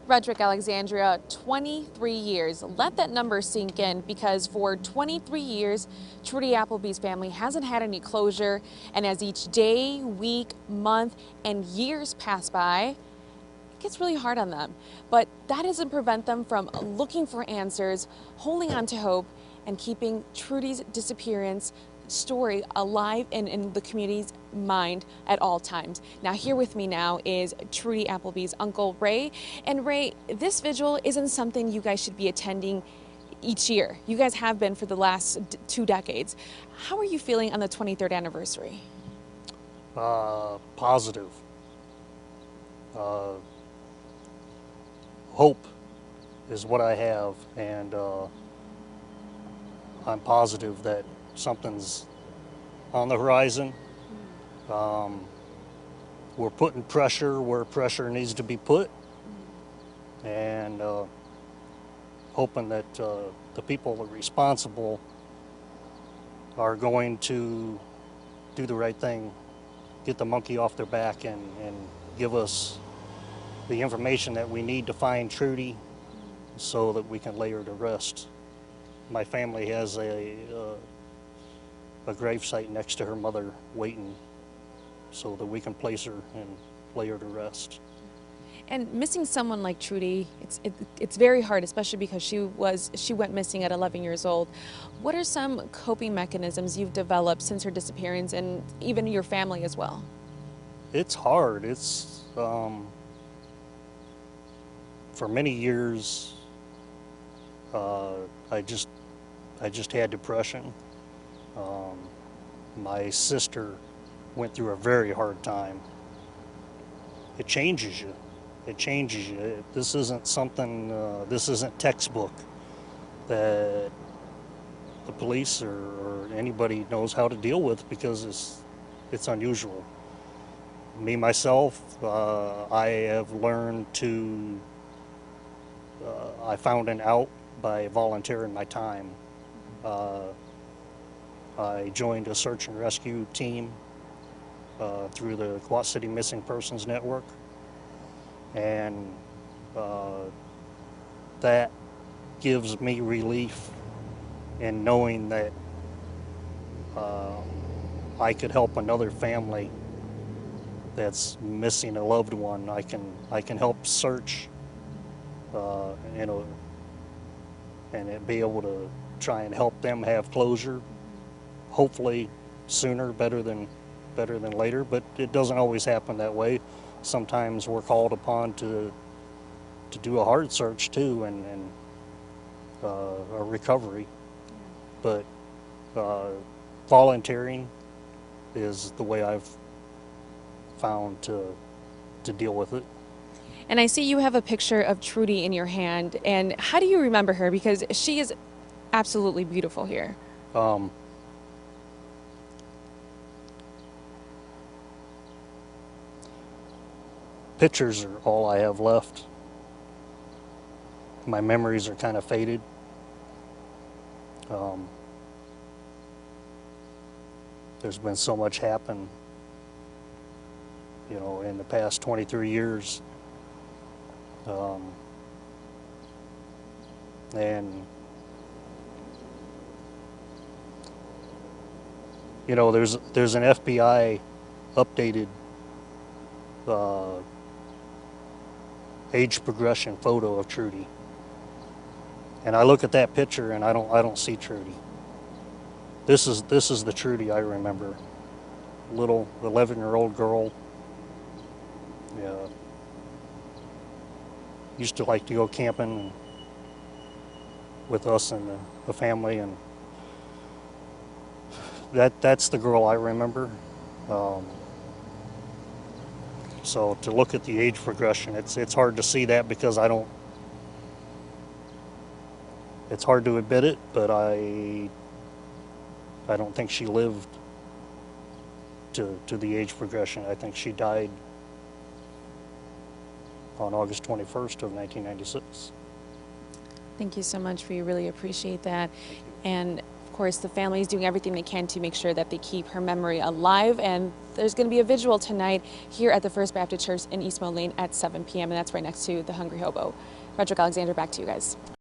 Frederick, Alexandria, 23 years. Let that number sink in, because for 23 years, Trudy Appleby's family hasn't had any closure. And as each day, week, month, and years pass by, it gets really hard on them. But that doesn't prevent them from looking for answers, holding on to hope, and keeping Trudy's disappearance story alive in the community's mind at all times. Now, here with me now is Trudy Appleby's uncle, Ray. And Ray, this vigil isn't something you guys should be attending each year. You guys have been for the last 2 decades. How are you feeling on the 23rd anniversary? Positive. Hope is what I have, and I'm positive that something's on the horizon. We're putting pressure where pressure needs to be put, and hoping that the people that are responsible are going to do the right thing, get the monkey off their back, and give us the information that we need to find Trudy so that we can lay her to rest. My family has a gravesite next to her mother waiting so that we can place her and lay her to rest. And missing someone like Trudy, it's very hard, especially because she went missing at 11 years old. What are some coping mechanisms you've developed since her disappearance, and even your family as well? It's hard. It's for many years I just had depression. My sister went through a very hard time. It changes you. It changes you. This isn't something, this isn't textbook that the police or anybody knows how to deal with, because it's unusual. Me, myself, I have learned to, I found an out by volunteering my time. I joined a search and rescue team through the Quad City Missing Persons Network, and that gives me relief in knowing that I could help another family that's missing a loved one. I can help search, and be able to try and help them have closure. Hopefully sooner, better than later, but it doesn't always happen that way. Sometimes we're called upon to do a hard search too, and a recovery. But volunteering is the way I've found to deal with it. And I see you have a picture of Trudy in your hand. And how do you remember her? Because she is absolutely beautiful here. Pictures are all I have left. My memories are kind of faded. There's been so much happen, in the past 23 years. And there's an FBI updated age progression photo of Trudy, and I look at that picture and I don't see Trudy. This is the Trudy I remember. Little 11-year-old girl. Yeah. Used to like to go camping with us and the family, and that's the girl I remember. So to look at the age progression, it's hard to see that, because it's hard to admit it, but I don't think she lived to the age progression. I think she died on August 21st of 1996. Thank you so much. We really appreciate that. And of course, the family is doing everything they can to make sure that they keep her memory alive. And there's going to be a vigil tonight here at the First Baptist Church in East Mill Lane at 7 p.m. And that's right next to the Hungry Hobo. Frederick Alexander, back to you guys.